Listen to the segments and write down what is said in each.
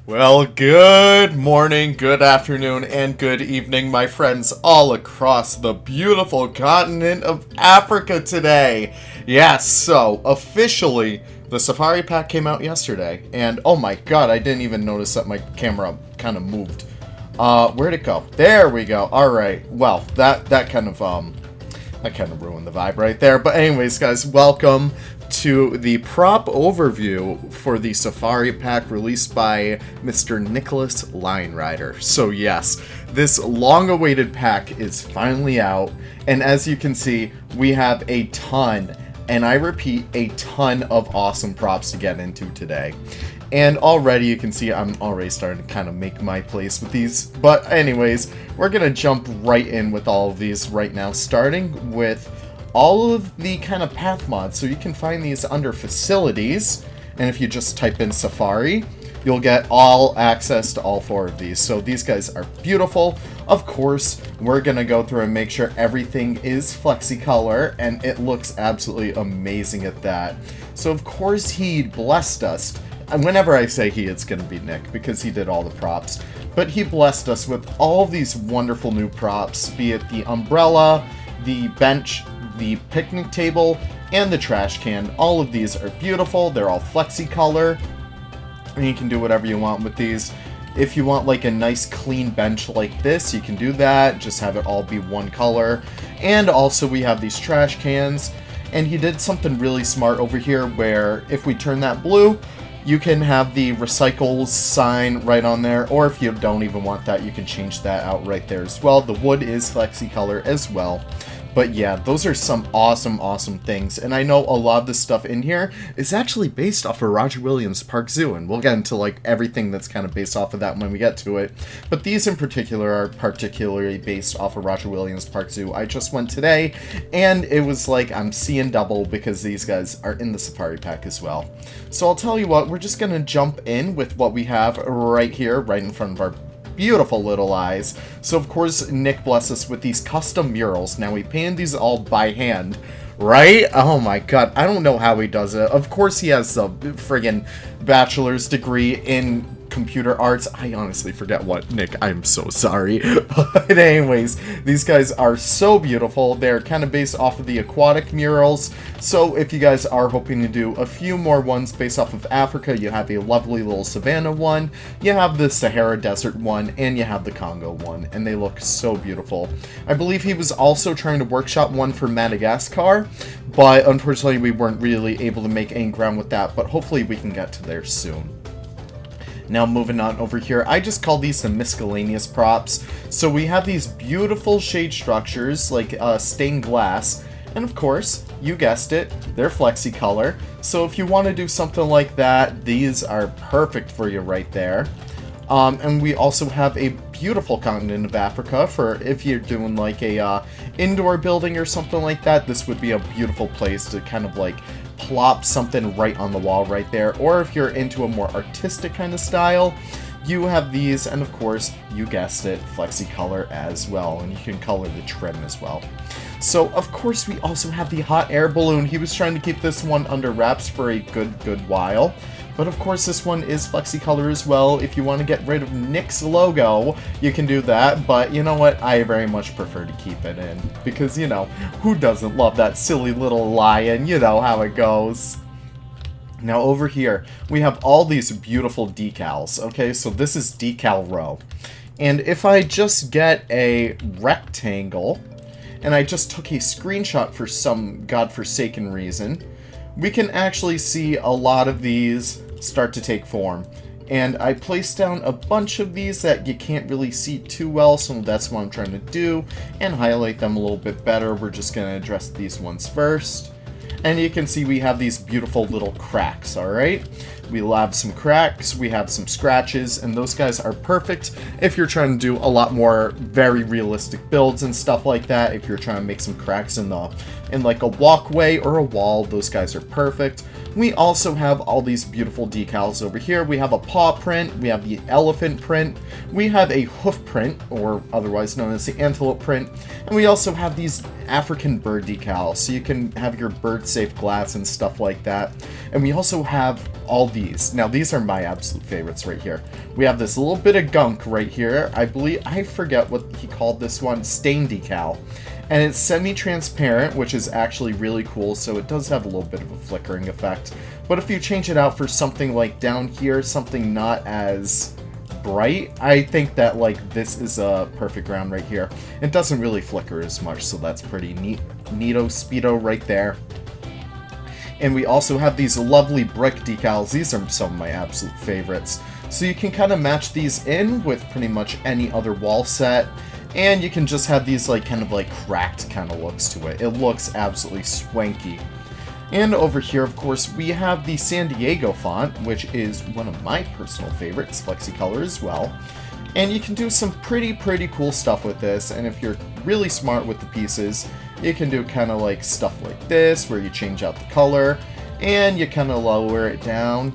Well, good morning, good afternoon, and good evening, my friends all across the beautiful continent of Africa today. Yes, so officially, the Safari Pack came out yesterday, and oh my god, I didn't even notice that my camera kind of moved. Where'd it go? There we go. Alright, well, that kind of ruined the vibe right there. But anyways, guys, welcome to the prop overview for the Safari Pack released by Mr. IAmTheLionRider. So yes, this long-awaited pack is finally out, and as you can see, we have a ton, and I repeat, a ton of awesome props to get into today. And already you can see I'm already starting to kind of make my place with these. But anyways, we're going to jump right in with all of these right now, starting with all of the kind of path mods. So you can find these under facilities, and if you just type in Safari, you'll get all access to all four of these. So these guys are beautiful. Of course, we're going to go through and make sure everything is Flexi color, and it looks absolutely amazing at that. So of course he blessed us. And whenever I say he, it's going to be Nick, because he did all the props. But he blessed us with all of these wonderful new props, be it the umbrella, the bench, the picnic table, and the trash can. All of these are beautiful. They're all Flexi color, and you can do whatever you want with these. If you want like a nice clean bench like this, you can do that. Just have it all be one color. And also we have these trash cans, and he did something really smart over here where if we turn that blue, you can have the recycles sign right on there, or if you don't even want that, you can change that out right there as well. The wood is Flexi color as well. But yeah, those are some awesome things. And I know a lot of the stuff in here is actually based off of Roger Williams' Park Zoo, and we'll get into like everything that's kind of based off of that when we get to it. But these in particular are particularly based off of Roger Williams' Park Zoo. I just went today, and it was like I'm seeing double because these guys are in the Safari Pack as well. So I'll tell you what, we're just gonna jump in with what we have right here, right in front of our beautiful little eyes. So of course Nick blessed us with these custom murals. Now we painted these all by hand, right? Oh my god, I don't know how he does it. Of course he has a friggin' bachelor's degree in computer arts. I honestly forget what, Nick, I'm so sorry. But anyways, these guys are so beautiful. They're kind of based off of the aquatic murals. So if you guys are hoping to do a few more ones based off of Africa, you have a lovely little savanna one, you have the Sahara Desert one, and you have the Congo one, and they look so beautiful. I believe he was also trying to workshop one for Madagascar, but unfortunately we weren't really able to make any ground with that, but hopefully we can get to there soon. Now moving on over here, I just call these the miscellaneous props. So we have these beautiful shade structures like stained glass, and of course, you guessed it, they're Flexi color. So if you want to do something like that, these are perfect for you right there. And we also have a beautiful continent of Africa for if you're doing like a indoor building or something like that. This would be a beautiful place to kind of like plop something right on the wall right there. Or if you're into a more artistic kind of style, you have these, and of course, you guessed it, Flexi color as well, and you can color the trim as well. So, of course, we also have the hot air balloon. He was trying to keep this one under wraps for a good while. But of course this one is Flexi color as well. If you want to get rid of Nick's logo, you can do that. But you know what? I very much prefer to keep it in. Because, you know, who doesn't love that silly little lion? You know how it goes. Now over here, we have all these beautiful decals. Okay, so this is Decal Row. And if I just get a rectangle, and I just took a screenshot for some godforsaken reason, we can actually see a lot of these start to take form. And I placed down a bunch of these that you can't really see too well, so that's what I'm trying to do, and highlight them a little bit better. We're just going to address these ones first. And you can see we have these beautiful little cracks, alright? We'll have some cracks, we have some scratches, and those guys are perfect if you're trying to do a lot more very realistic builds and stuff like that. If you're trying to make some cracks in like a walkway or a wall, those guys are perfect. We also have all these beautiful decals over here. We have a paw print, we have the elephant print, we have a hoof print, or otherwise known as the antelope print, and we also have these African bird decals, so you can have your bird safe glass and stuff like that. And we also have all these. Now, these are my absolute favorites right here. We have this little bit of gunk right here. I forget what he called this one, stain decal. And it's semi-transparent, which is actually really cool, so it does have a little bit of a flickering effect. But if you change it out for something like down here, something not as bright, I think that like this is a perfect ground right here. It doesn't really flicker as much, so that's pretty neato speedo right there. And we also have these lovely brick decals. These are some of my absolute favorites. So you can kind of match these in with pretty much any other wall set, and you can just have these like kind of like cracked kind of looks to it. It looks absolutely swanky. And over here, of course, we have the San Diego font, which is one of my personal favorites, Flexi color as well. And you can do some pretty cool stuff with this, and if you're really smart with the pieces, you can do kind of like stuff like this, where you change out the color, and you kind of lower it down.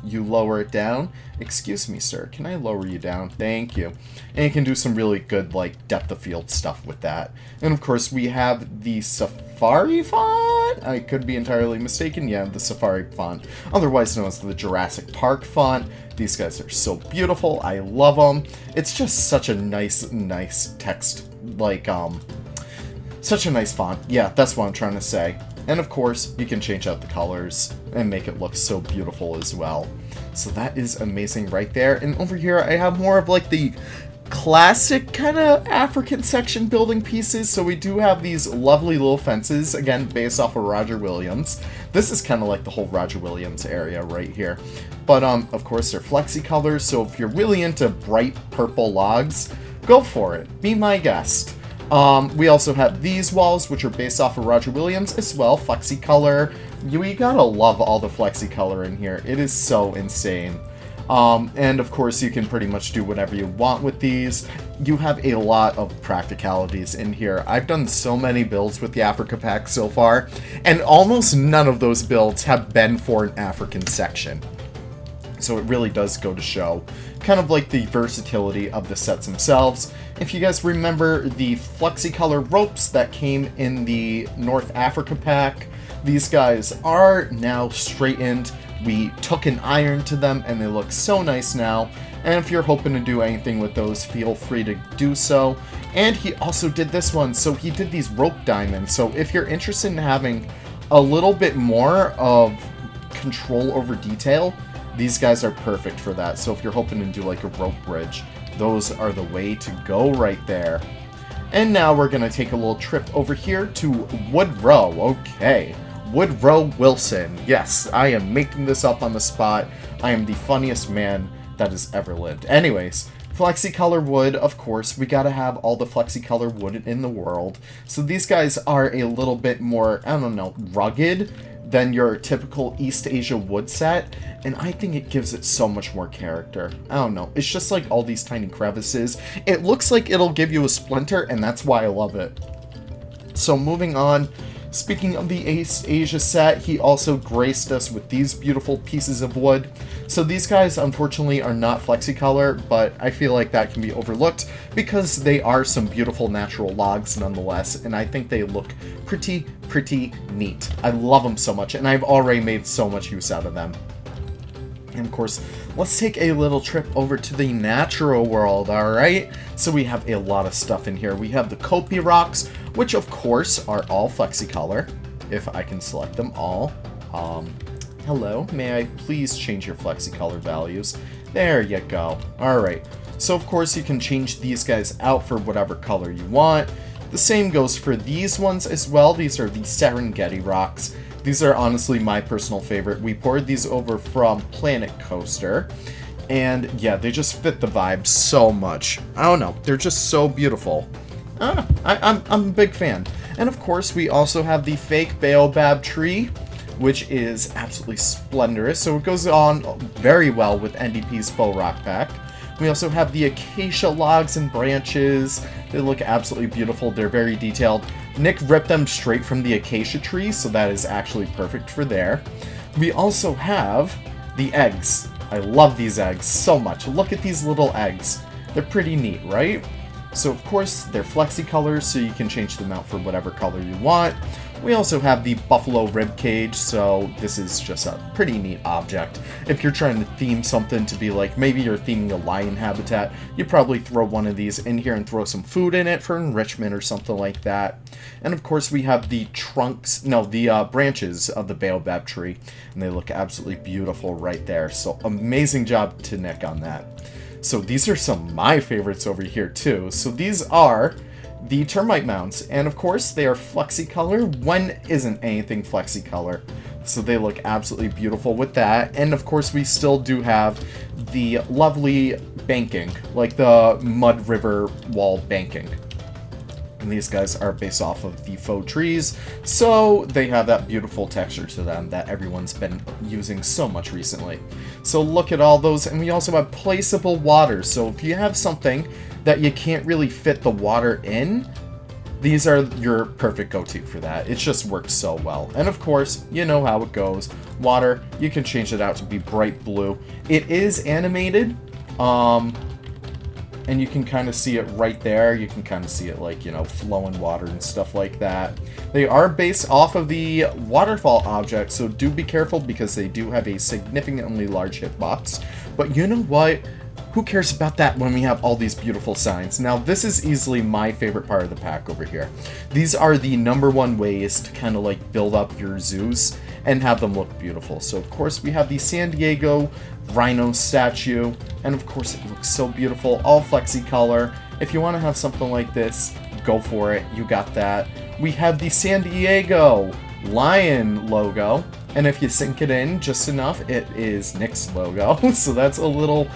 You lower it down. Excuse me, sir, can I lower you down? Thank you. And you can do some really good, like, depth of field stuff with that. And of course, we have the Safari font? I could be entirely mistaken. Yeah, the Safari font, otherwise known as the Jurassic Park font. These guys are so beautiful. I love them. It's just such a nice text, like, such a nice font. Yeah, that's what I'm trying to say. And of course, you can change out the colors and make it look so beautiful as well. So that is amazing right there. And over here, I have more of like the classic kind of African section building pieces. So we do have these lovely little fences, again, based off of Roger Williams. This is kind of like the whole Roger Williams area right here. But of course, they're Flexi colors. So if you're really into bright purple logs, go for it. Be my guest. We also have these walls, which are based off of Roger Williams as well, Flexi color. You gotta love all the Flexi color in here. It is so insane. And of course, you can pretty much do whatever you want with these. You have a lot of practicalities in here. I've done so many builds with the Africa pack so far, and almost none of those builds have been for an African section. So it really does go to show kind of like the versatility of the sets themselves. If you guys remember the Flexi color ropes that came in the North Africa pack, these guys are now straightened. We took an iron to them and they look so nice now. And if you're hoping to do anything with those, feel free to do so. And he also did this one, so he did these rope diamonds. So if you're interested in having a little bit more of control over detail, these guys are perfect for that. So if you're hoping to do like a rope bridge, those are the way to go right there. And now we're going to take a little trip over here to Woodrow. Okay, Woodrow Wilson. Yes, I am making this up on the spot. I am the funniest man that has ever lived. Anyways, Flexi color wood, of course. We got to have all the Flexi color wood in the world. So these guys are a little bit more, I don't know, rugged than your typical East Asia wood set, and I think it gives it so much more character. I don't know, it's just like all these tiny crevices. It looks like it'll give you a splinter, and that's why I love it. So moving on, speaking of the East Asia set, he also graced us with these beautiful pieces of wood. So these guys, unfortunately, are not Flexi color, but I feel like that can be overlooked because they are some beautiful natural logs nonetheless, and I think they look pretty neat. I love them so much, and I've already made so much use out of them. And of course, let's take a little trip over to the natural world, alright? So we have a lot of stuff in here. We have the Kopi Rocks, which of course are all Flexi color, if I can select them all. Hello, may I please change your Flexi color values? There you go. Alright, so of course you can change these guys out for whatever color you want. The same goes for these ones as well. These are the Serengeti Rocks. These are honestly my personal favorite. We poured these over from Planet Coaster. And yeah, they just fit the vibe so much. I don't know, they're just so beautiful. I don't know, I'm a big fan. And of course, we also have the fake baobab tree, which is absolutely splendorous. So it goes on very well with NDP's Faux Rock Pack. We also have the Acacia logs and branches. They look absolutely beautiful. They're very detailed. Nick ripped them straight from the Acacia tree, so that is actually perfect for there. We also have the eggs. I love these eggs so much. Look at these little eggs. They're pretty neat, right? So of course, they're Flexi colors, so you can change them out for whatever color you want. We also have the buffalo rib cage, so this is just a pretty neat object. If you're trying to theme something to be like, maybe you're theming a lion habitat, you probably throw one of these in here and throw some food in it for enrichment or something like that. And of course we have the branches of the baobab tree, and they look absolutely beautiful right there. So amazing job to Nick on that. So these are some of my favorites over here too. So these are the Termite Mounds, and of course they are Flexi color. When isn't anything Flexi color? So they look absolutely beautiful with that. And of course we still do have the lovely banking, like the mud river wall banking. And these guys are based off of the faux trees, so they have that beautiful texture to them that everyone's been using so much recently. So look at all those, and we also have Placeable Water. So if you have something that you can't really fit the water in, these are your perfect go-to for that. It just works so well. And of course, you know how it goes. Water, you can change it out to be bright blue. It is animated, and you can kind of see it right there. You can kind of see it like, you know, flowing water and stuff like that. They are based off of the waterfall object, so do be careful because they do have a significantly large hitbox. But you know what? Who cares about that when we have all these beautiful signs? Now, this is easily my favorite part of the pack over here. These are the #1 ways to kind of like build up your zoos and have them look beautiful. So, of course, we have the San Diego Rhino statue, and of course it looks so beautiful, all Flexi color. If you want to have something like this, go for it. You got that. We have the San Diego lion logo, and if you sink it in just enough, it is Nick's logo. So that's a little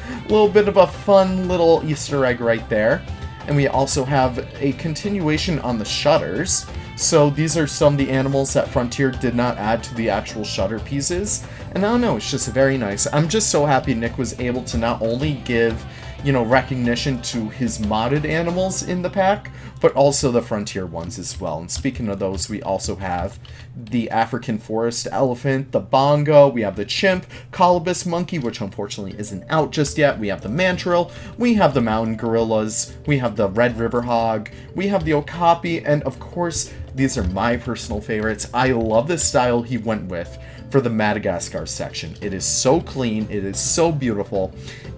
bit of a fun little Easter egg right there. And we also have a continuation on the shutters. So these are some of the animals that Frontier did not add to the actual shutter pieces. And I don't know, it's just very nice. I'm just so happy Nick was able to not only give, you know, recognition to his modded animals in the pack, but also the Frontier ones as well. And speaking of those, we also have the African forest elephant, the bongo, we have the chimp, colobus monkey, which unfortunately isn't out just yet, we have the mandrill, we have the mountain gorillas, we have the red river hog, we have the okapi, and of course, these are my personal favorites. I love the style he went with for the Madagascar section. It is so clean, it is so beautiful,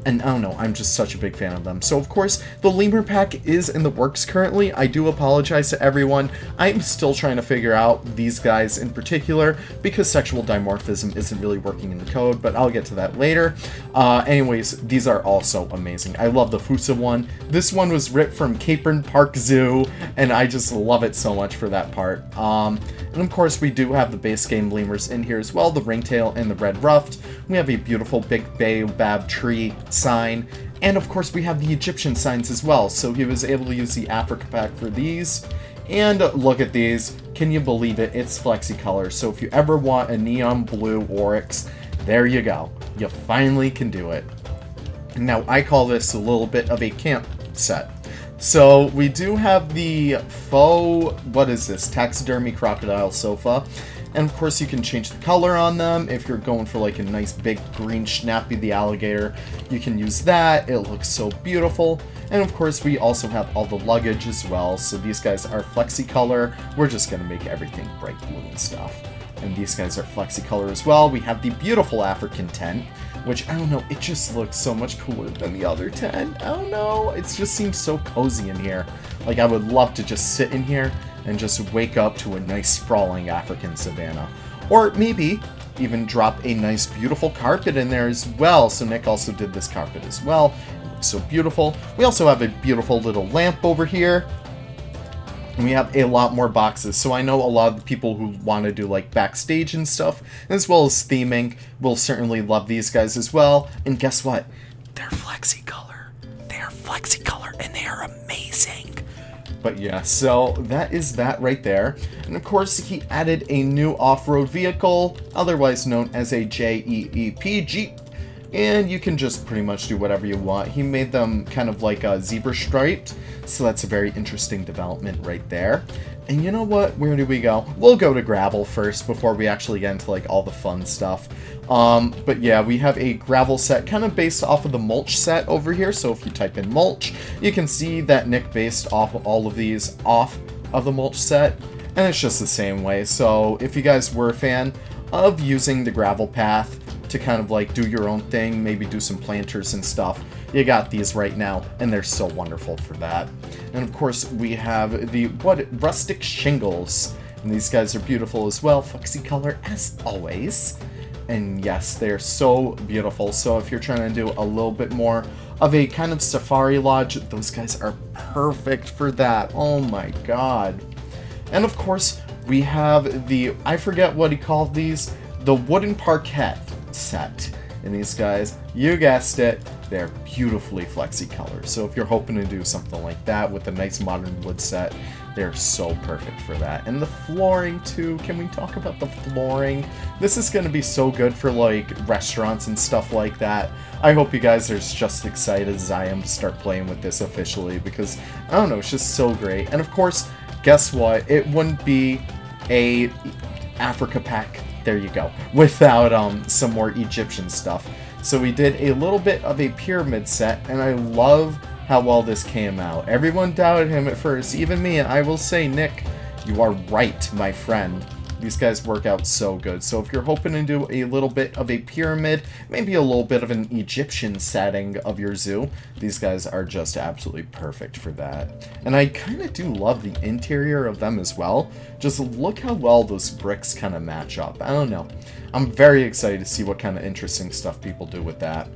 and I don't know, I'm just such a big fan of them. So of course, the lemur pack is in the works currently. I do apologize to everyone. I'm still trying to figure out these guys in particular, because sexual dimorphism isn't really working in the code, but I'll get to that later. Anyways, these are also amazing. I love the Fusa one. This one was ripped from Capern Park Zoo, and I just love it so much for that part. And of course, we do have the base game lemurs in here as well, the ringtail and the red ruffed. We have a beautiful big baobab tree sign, and of course we have the Egyptian signs as well, so he was able to use the Africa pack for these. And look at these, can you believe it, it's Flexi color. So if you ever want a neon blue oryx, there you go, you finally can do it. Now I call this a little bit of a camp set. So we do have the faux, what is this, taxidermy crocodile sofa. And of course you can change the color on them. If you're going for like a nice big green Schnappy the alligator, you can use that. It looks so beautiful. And of course we also have all the luggage as well. So these guys are Flexi color. We're just going to make everything bright blue and stuff. And these guys are Flexi color as well. We have the beautiful African tent, which, I don't know, it just looks so much cooler than the other tent. I don't know, it just seems so cozy in here. Like, I would love to just sit in here and just wake up to a nice sprawling African savanna. Or maybe even drop a nice beautiful carpet in there as well. So Nick also did this carpet as well. It looks so beautiful. We also have a beautiful little lamp over here. And we have a lot more boxes, so I know a lot of the people who want to do like backstage and stuff, as well as theming, will certainly love these guys as well. And guess what? They're Flexi color. They are Flexi color, and they are amazing. But yeah, so that is that right there. And of course, he added a new off-road vehicle, otherwise known as a JEEP Jeep. And you can just pretty much do whatever you want. He made them kind of like a zebra striped, so that's a very interesting development right there. And you know what? Where do we go? We'll go to gravel first before we actually get into like all the fun stuff. But yeah, we have a gravel set kind of based off of the mulch set over here. So if you type in mulch, you can see that Nick based off of all of these off of the mulch set. and it's just the same way. So if you guys were a fan of using the gravel path to kind of like do your own thing, maybe do some planters and stuff, you got these right now, and they're so wonderful for that. And of course, we have the rustic shingles, and these guys are beautiful as well. Flexi color as always. And yes, they're so beautiful. So if you're trying to do a little bit more of a kind of safari lodge, those guys are perfect for that. Oh my god. And of course, we have the, I forget what he called these, the wooden parquet set. And these guys, you guessed it, they're beautifully flexi colors. So if you're hoping to do something like that with a nice modern wood set, they're so perfect for that. And the flooring too, can we talk about the flooring? This is going to be so good for like restaurants and stuff like that. I hope you guys are just excited as I am to start playing with this officially, because I don't know, it's just so great. And of course, guess what? It wouldn't be a Africa pack, there you go, without some more Egyptian stuff. So we did a little bit of a pyramid set, and I love how well this came out. Everyone doubted him at first, even me, and I will say, Nick, you are right, my friend. These guys work out so good. So if you're hoping to do a little bit of a pyramid, maybe a little bit of an Egyptian setting of your zoo, these guys are just absolutely perfect for that. And I kind of do love the interior of them as well. Just look how well those bricks kind of match up. I don't know. I'm very excited to see what kind of interesting stuff people do with that.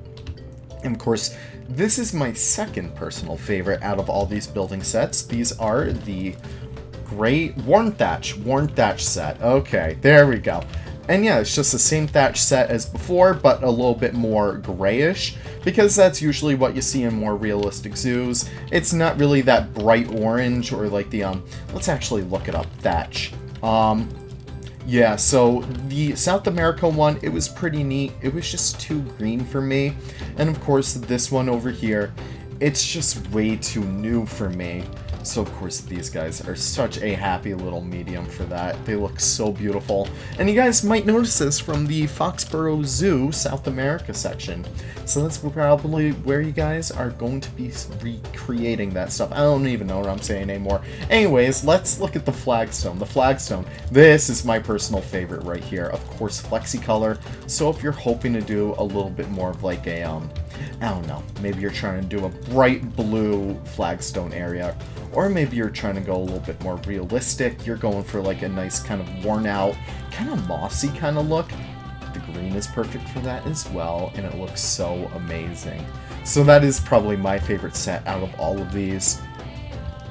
And of course, this is my second personal favorite out of all these building sets. These are the gray worn thatch set. Okay, there we go. And yeah, it's just the same thatch set as before, but a little bit more grayish, because that's usually what you see in more realistic zoos. It's not really that bright orange or like the let's actually look it up, thatch. Yeah, so the South America one, it was pretty neat. It was just too green for me. And of course, this one over here, it's just way too new for me. So of course, these guys are such a happy little medium for that. They look so beautiful. And you guys might notice this from the Foxborough Zoo South America section. So that's probably where you guys are going to be recreating that stuff. I don't even know what I'm saying anymore. Anyways, let's look at the Flagstone. The Flagstone, this is my personal favorite right here. Of course, Flexi color. So if you're hoping to do a little bit more of like a, I don't know, maybe you're trying to do a bright blue Flagstone area, or maybe you're trying to go a little bit more realistic. You're going for like a nice kind of worn out, kind of mossy kind of look. The green is perfect for that as well, and it looks so amazing. So that is probably my favorite set out of all of these.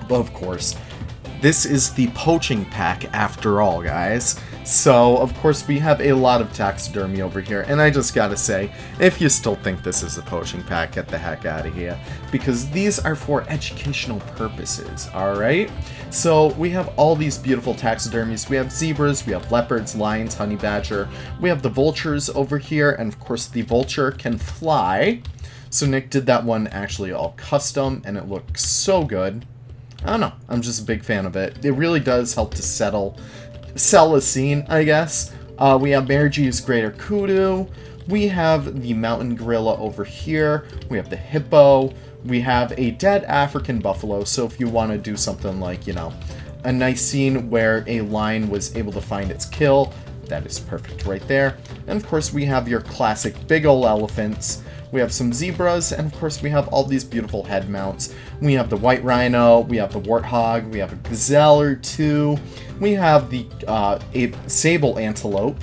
But of course, this is the poaching pack after all, guys. So, of course, we have a lot of taxidermy over here, and I just gotta say, if you still think this is a poaching pack, get the heck out of here, because these are for educational purposes, alright? So, we have all these beautiful taxidermies. We have zebras, we have leopards, lions, honey badger, we have the vultures over here, and of course, the vulture can fly. So, Nick did that one actually all custom, and it looks so good. I don't know, I'm just a big fan of it. It really does help to sell a scene, I guess. We have Margie's Greater Kudu. We have the mountain gorilla over here. We have the hippo. We have a dead African buffalo. So if you want to do something like, you know, a nice scene where a lion was able to find its kill, that is perfect right there. And of course, we have your classic big ol' elephants. We have some zebras, and of course we have all these beautiful head mounts. We have the white rhino, we have the warthog, we have a gazelle or two, we have the sable antelope,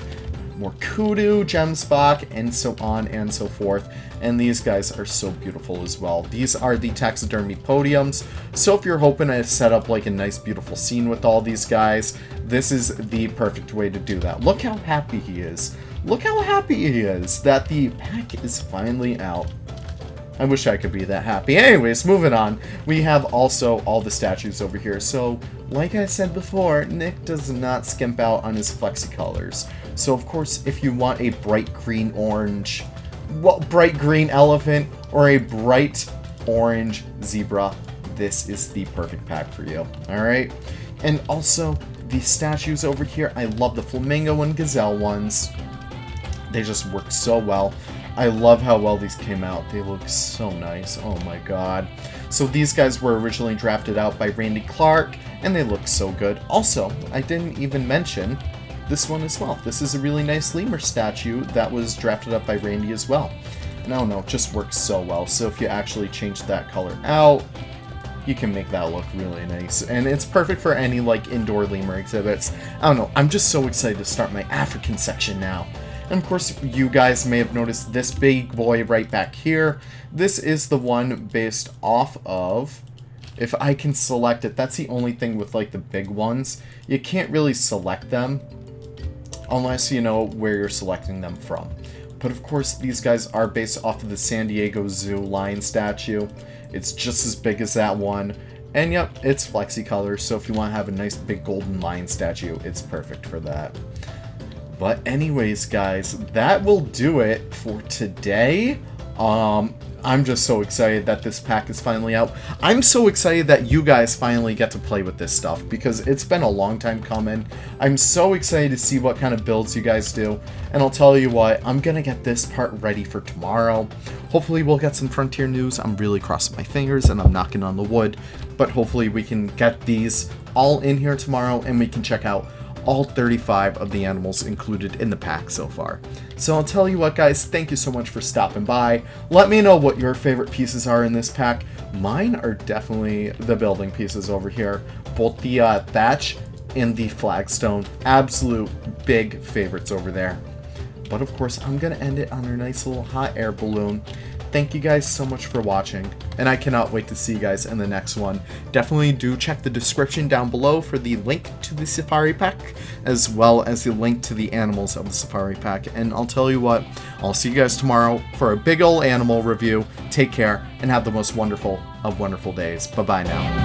more kudu, gemsbok, and so on and so forth. And these guys are so beautiful as well. These are the taxidermy podiums, so if you're hoping to set up like a nice beautiful scene with all these guys, this is the perfect way to do that. Look how happy he is. Look how happy he is that the pack is finally out. I wish I could be that happy. Anyways, moving on. We have also all the statues over here. So, like I said before, Nick does not skimp out on his flexi colors. So, of course, if you want a bright green orange, well, bright green elephant, or a bright orange zebra, this is the perfect pack for you. Alright? And also, the statues over here, I love the flamingo and gazelle ones. They just work so well. I love how well these came out. They look so nice. Oh my god. So these guys were originally drafted out by Randy Clark, and they look so good. Also, I didn't even mention this one as well. This is a really nice lemur statue that was drafted up by Randy as well. And I don't know, it just works so well. So if you actually change that color out, you can make that look really nice. And it's perfect for any, like, indoor lemur exhibits. I don't know, I'm just so excited to start my African section now. And of course, you guys may have noticed this big boy right back here. This is the one based off of, if I can select it, that's the only thing with, like, the big ones. You can't really select them unless you know where you're selecting them from. But of course, these guys are based off of the San Diego Zoo lion statue. It's just as big as that one. And yep, it's Flexi color, so if you want to have a nice big golden lion statue, it's perfect for that. But anyways, guys, that will do it for today. I'm just so excited that this pack is finally out. I'm so excited that you guys finally get to play with this stuff, because it's been a long time coming. I'm so excited to see what kind of builds you guys do. And I'll tell you what, I'm going to get this part ready for tomorrow. Hopefully we'll get some Frontier news. I'm really crossing my fingers and I'm knocking on the wood. But hopefully we can get these all in here tomorrow and we can check out all 35 of the animals included in the pack so far. So I'll tell you what, guys, thank you so much for stopping by. Let me know what your favorite pieces are in this pack. Mine are definitely the building pieces over here, both the thatch and the flagstone. Absolute big favorites over there. But of course, I'm gonna end it on our nice little hot air balloon. Thank you guys so much for watching, and I cannot wait to see you guys in the next one. Definitely do check the description down below for the link to the Safari Pack, as well as the link to the animals of the Safari Pack. And I'll tell you what, I'll see you guys tomorrow for a big ol' animal review. Take care, and have the most wonderful of wonderful days. Bye-bye now.